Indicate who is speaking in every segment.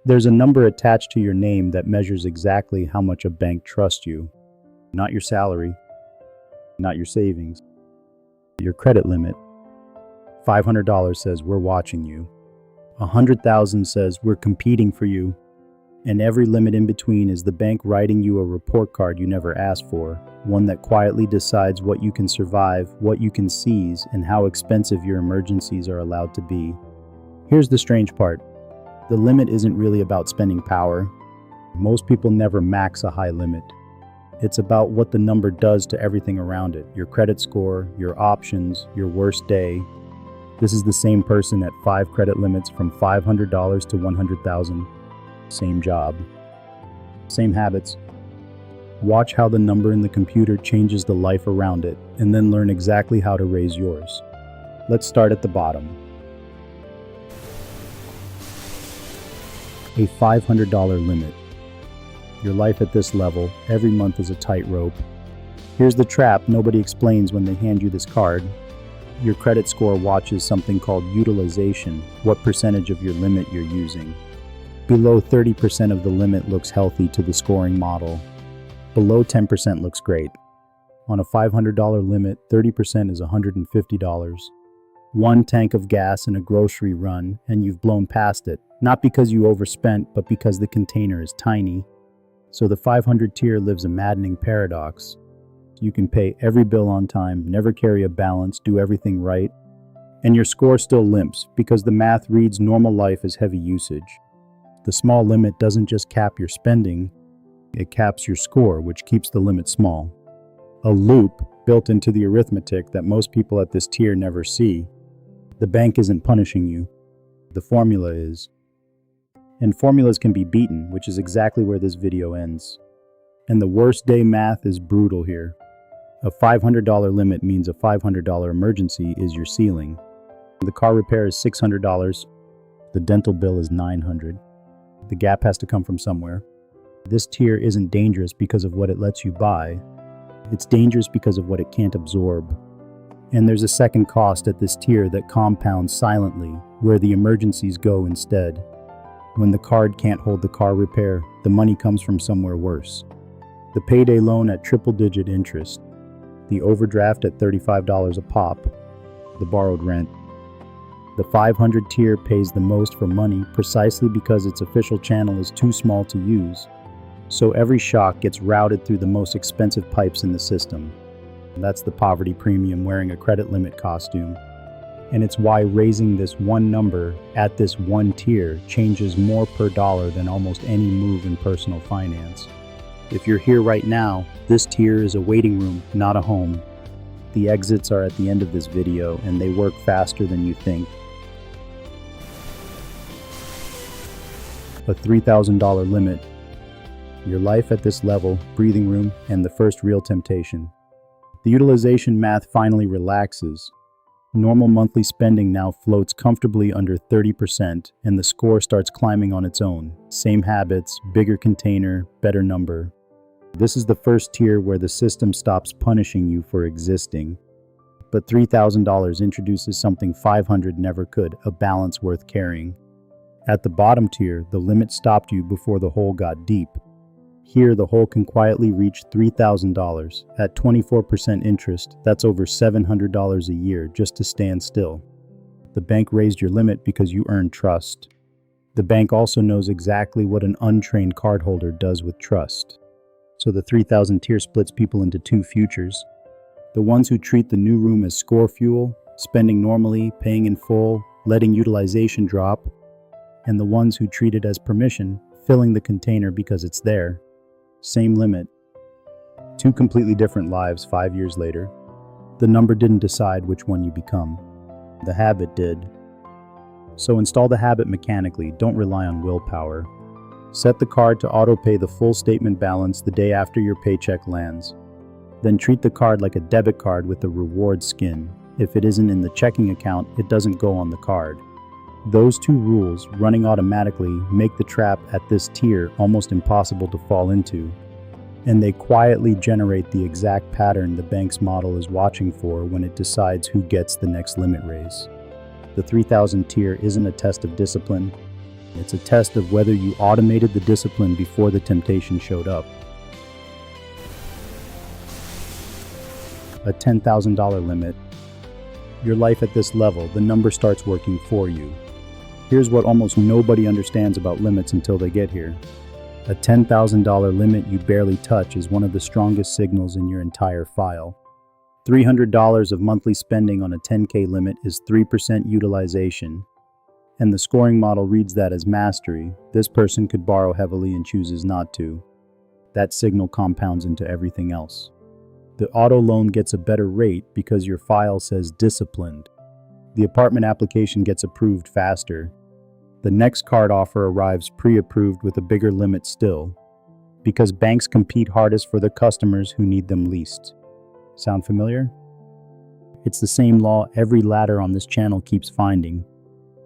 Speaker 1: There's a number attached to your name that measures exactly how much a bank trusts you. Not your salary, not your savings, your credit limit. $500 says we're watching you. 100,000 says we're competing for you. And every limit in between is the bank writing you a report card you never asked for, one that quietly decides what you can survive, what you can seize, and how expensive your emergencies are allowed to be. Here's the strange part. The limit isn't really about spending power. Most people never max a high limit. It's about what the number does to everything around it, your credit score, your options, your worst day. This is the same person at 5 credit limits from $500 to $100,000. Same job, same habits. Watch how the number in the computer changes the life around it, and then learn exactly how to raise yours. Let's start at the bottom. A $500 limit. Your life at this level, every month is a tightrope. Here's the trap nobody explains when they hand you this card. Your credit score watches something called utilization, what percentage of your limit you're using. Below 30% of the limit looks healthy to the scoring model. Below 10% looks great. On a $500 limit, 30% is $150. One tank of gas in a grocery run, and you've blown past it, not because you overspent, but because the container is tiny. So the 500 tier lives a maddening paradox. You can pay every bill on time, never carry a balance, do everything right, and your score still limps because the math reads normal life as heavy usage. The small limit doesn't just cap your spending, it caps your score, which keeps the limit small. A loop built into the arithmetic that most people at this tier never see. The bank isn't punishing you. The formula is. And formulas can be beaten, which is exactly where this video ends. And the worst day math is brutal here. A $500 limit means a $500 emergency is your ceiling. The car repair is $600. The dental bill is $900. The gap has to come from somewhere. This tier isn't dangerous because of what it lets you buy. It's dangerous because of what it can't absorb. And there's a second cost at this tier that compounds silently, where the emergencies go instead. When the card can't hold the car repair, the money comes from somewhere worse. The payday loan at triple-digit interest. The overdraft at $35 a pop. The borrowed rent. The 500 tier pays the most for money precisely because its official channel is too small to use. So every shock gets routed through the most expensive pipes in the system. And that's the poverty premium wearing a credit limit costume. And it's why raising this one number at this one tier changes more per dollar than almost any move in personal finance. If you're here right now, this tier is a waiting room, not a home. The exits are at the end of this video, and they work faster than you think. A $3,000 limit. Your life at this level, breathing room, and the first real temptation. The utilization math finally relaxes. Normal monthly spending now floats comfortably under 30%, and the score starts climbing on its own. Same habits, bigger container, better number. This is the first tier where the system stops punishing you for existing. But $3,000 introduces something 500 never could, a balance worth carrying. At the bottom tier, the limit stopped you before the hole got deep. Here, the hole can quietly reach $3,000. At 24% interest, that's over $700 a year just to stand still. The bank raised your limit because you earned trust. The bank also knows exactly what an untrained cardholder does with trust. So the 3,000 tier splits people into two futures. The ones who treat the new room as score fuel, spending normally, paying in full, letting utilization drop, and the ones who treat it as permission, filling the container because it's there. Same limit. Two completely different lives 5 years later. The number didn't decide which one you become. The habit did. So install the habit mechanically, don't rely on willpower. Set the card to auto-pay the full statement balance the day after your paycheck lands. Then treat the card like a debit card with a reward skin. If it isn't in the checking account, it doesn't go on the card. Those two rules, running automatically, make the trap at this tier almost impossible to fall into. And they quietly generate the exact pattern the bank's model is watching for when it decides who gets the next limit raise. The 3,000 tier isn't a test of discipline, It's a test of whether you automated the discipline before the temptation showed up. A $10,000 limit. Your life at this level, the number starts working for you. Here's what almost nobody understands about limits until they get here. A $10,000 limit you barely touch is one of the strongest signals in your entire file. $300 of monthly spending on a 10K limit is 3% utilization. And the scoring model reads that as mastery. This person could borrow heavily and chooses not to. That signal compounds into everything else. The auto loan gets a better rate because your file says disciplined. The apartment application gets approved faster. The next card offer arrives pre-approved with a bigger limit still, because banks compete hardest for the customers who need them least. Sound familiar? It's the same law every ladder on this channel keeps finding.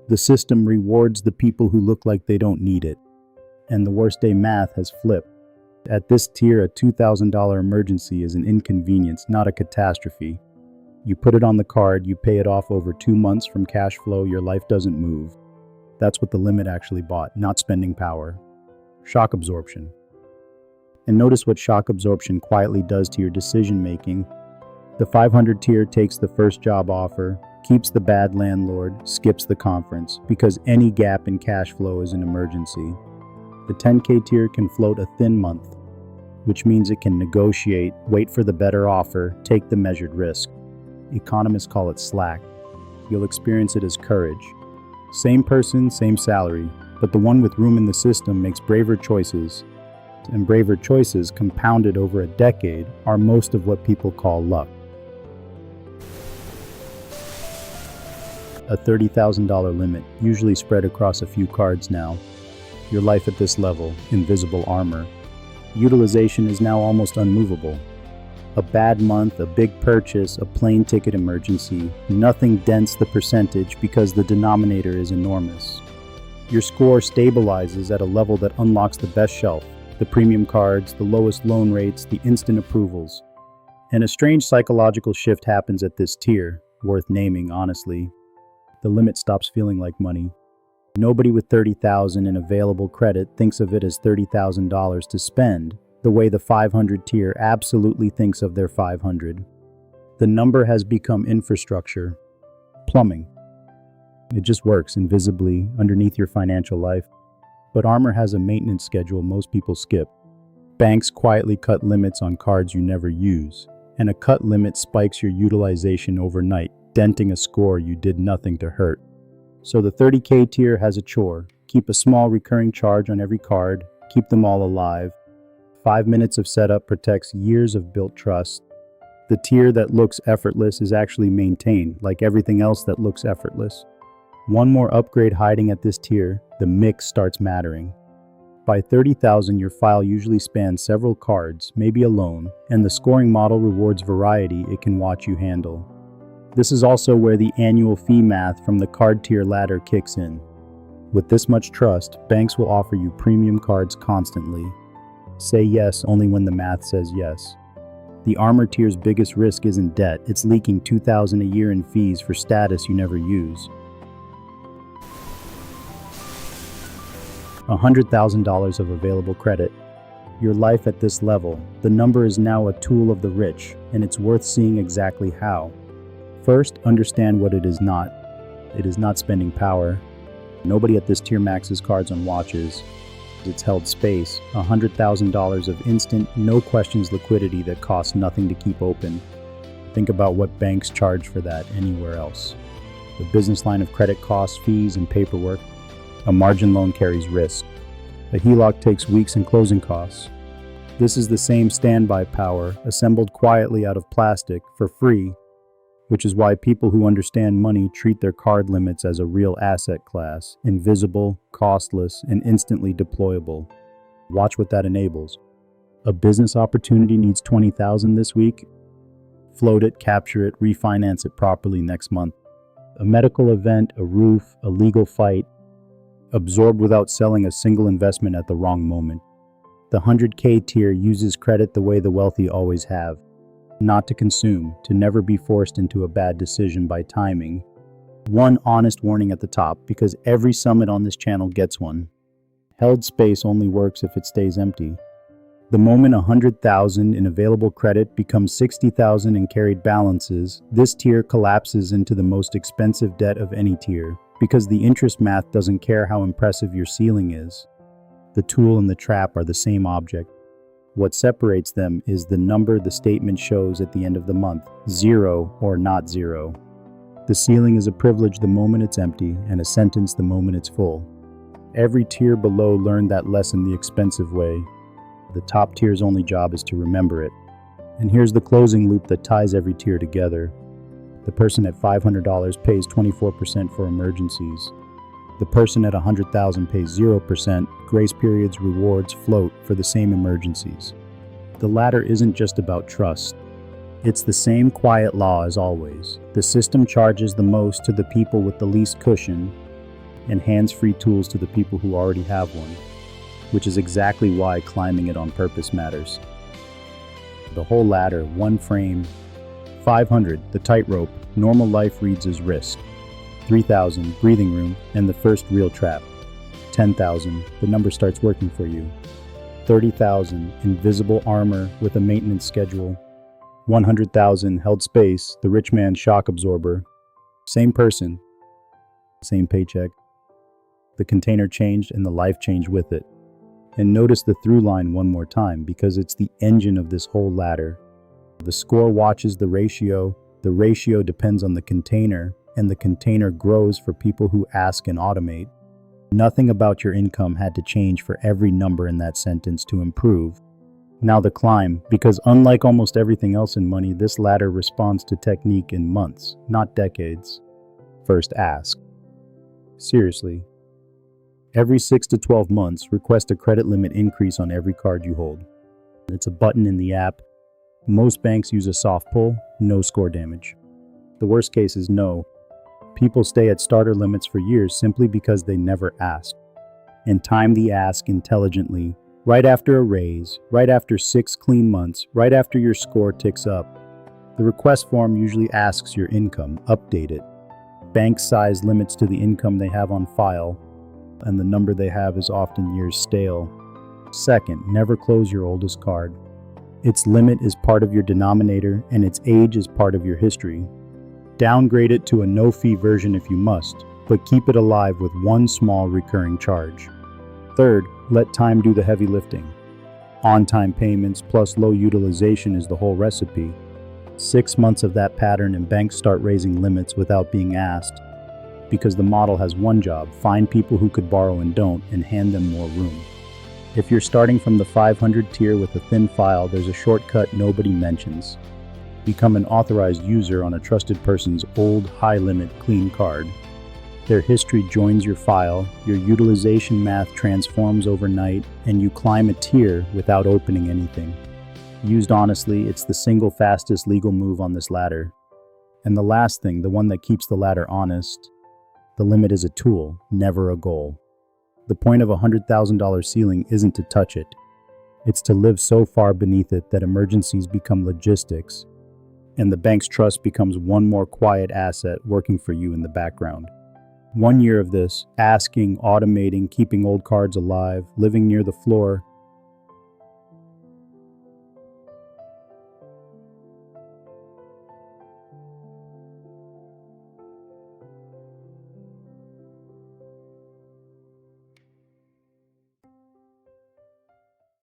Speaker 1: The system rewards the people who look like they don't need it. And the worst day math has flipped. At this tier, a $2,000 emergency is an inconvenience, not a catastrophe. You put it on the card, you pay it off over 2 months from cash flow, your life doesn't move. That's what the limit actually bought, not spending power. Shock absorption. And notice what shock absorption quietly does to your decision making. The 500 tier takes the first job offer, keeps the bad landlord, skips the conference, because any gap in cash flow is an emergency. The 10K tier can float a thin month, which means it can negotiate, wait for the better offer, take the measured risk. Economists call it slack. You'll experience it as courage. Same person, same salary, but the one with room in the system makes braver choices. And braver choices, compounded over a decade, are most of what people call luck. A $30,000 limit, usually spread across a few cards now. Your life at this level, invisible armor. Utilization is now almost unmovable. A bad month, a big purchase, a plane ticket emergency, nothing dents the percentage because the denominator is enormous. Your score stabilizes at a level that unlocks the best shelf, the premium cards, the lowest loan rates, the instant approvals. And a strange psychological shift happens at this tier, worth naming honestly. The limit stops feeling like money. Nobody with $30,000 in available credit thinks of it as $30,000 to spend, the way the 500 tier absolutely thinks of their 500. The number has become infrastructure, plumbing. It just works invisibly underneath your financial life. But Armor has a maintenance schedule most people skip. Banks quietly cut limits on cards you never use, and a cut limit spikes your utilization overnight, denting a score you did nothing to hurt. So the 30K tier has a chore. Keep a small recurring charge on every card, keep them all alive. 5 minutes of setup protects years of built trust. The tier that looks effortless is actually maintained, like everything else that looks effortless. One more upgrade hiding at this tier, the mix starts mattering. By 30,000, your file usually spans several cards, maybe a loan, and the scoring model rewards variety it can watch you handle. This is also where the annual fee math from the card tier ladder kicks in. With this much trust, banks will offer you premium cards constantly. Say yes only when the math says yes. The Armor tier's biggest risk isn't debt, it's leaking $2,000 a year in fees for status you never use. $100,000 of available credit. Your life at this level, the number is now a tool of the rich, and it's worth seeing exactly how. First, understand what it is not. It is not spending power. Nobody at this tier maxes cards on watches. It's held space, $100,000 of instant, no questions liquidity that costs nothing to keep open. Think about what banks charge for that anywhere else. The business line of credit costs fees and paperwork. A margin loan carries risk. A HELOC takes weeks and closing costs. This is the same standby power, assembled quietly out of plastic, for free, which is why people who understand money treat their card limits as a real asset class, invisible, costless, and instantly deployable. Watch what that enables. A business opportunity needs $20,000 this week? Float it, capture it, refinance it properly next month. A medical event, a roof, a legal fight, absorbed without selling a single investment at the wrong moment. The 100K tier uses credit the way the wealthy always have. Not to consume, to never be forced into a bad decision by timing. One honest warning at the top, because every summit on this channel gets one. Held space only works if it stays empty. The moment 100,000 in available credit becomes 60,000 in carried balances, this tier collapses into the most expensive debt of any tier, because the interest math doesn't care how impressive your ceiling is. The tool and the trap are the same object. What separates them is the number the statement shows at the end of the month, 0 or not 0. The ceiling is a privilege the moment it's empty, and a sentence the moment it's full. Every tier below learned that lesson the expensive way. The top tier's only job is to remember it. And here's the closing loop that ties every tier together. The person at $500 pays 24% for emergencies. The person at $100,000 pays 0%, grace periods, rewards, float for the same emergencies. The latter isn't just about trust. It's the same quiet law as always. The system charges the most to the people with the least cushion and hands-free tools to the people who already have one, which is exactly why climbing it on purpose matters. The whole ladder, one frame. 500, the tightrope, normal life reads as risk. 3,000, breathing room, and the first real trap. 10,000, the number starts working for you. 30,000, invisible armor with a maintenance schedule. 100,000, held space, the rich man's shock absorber. Same person, same paycheck. The container changed and the life changed with it. And notice the through line one more time, because it's the engine of this whole ladder. The score watches the ratio depends on the container, and the container grows for people who ask and automate. Nothing about your income had to change for every number in that sentence to improve. Now the climb, because unlike almost everything else in money, this ladder responds to technique in months, not decades. First, ask. Seriously. Every 6 to 12 months, request a credit limit increase on every card you hold. It's a button in the app. Most banks use a soft pull, no score damage. The worst case is no. People stay at starter limits for years simply because they never ask. And time the ask intelligently, right after a raise, right after 6 clean months, right after your score ticks up. The request form usually asks your income, update it. Banks size limits to the income they have on file, and the number they have is often years stale. Second, never close your oldest card. Its limit is part of your denominator, and its age is part of your history. Downgrade it to a no-fee version if you must, but keep it alive with one small recurring charge. Third, let time do the heavy lifting. On-time payments plus low utilization is the whole recipe. 6 months of that pattern and banks start raising limits without being asked, because the model has one job: find people who could borrow and don't, and hand them more room. If you're starting from the 500 tier with a thin file, there's a shortcut nobody mentions. Become an authorized user on a trusted person's old, high-limit, clean card. Their history joins your file, your utilization math transforms overnight, and you climb a tier without opening anything. Used honestly, it's the single fastest legal move on this ladder. And the last thing, the one that keeps the ladder honest: the limit is a tool, never a goal. The point of a $100,000 ceiling isn't to touch it. It's to live so far beneath it that emergencies become logistics, and the bank's trust becomes one more quiet asset working for you in the background. 1 year of this, asking, automating, keeping old cards alive, living near the floor,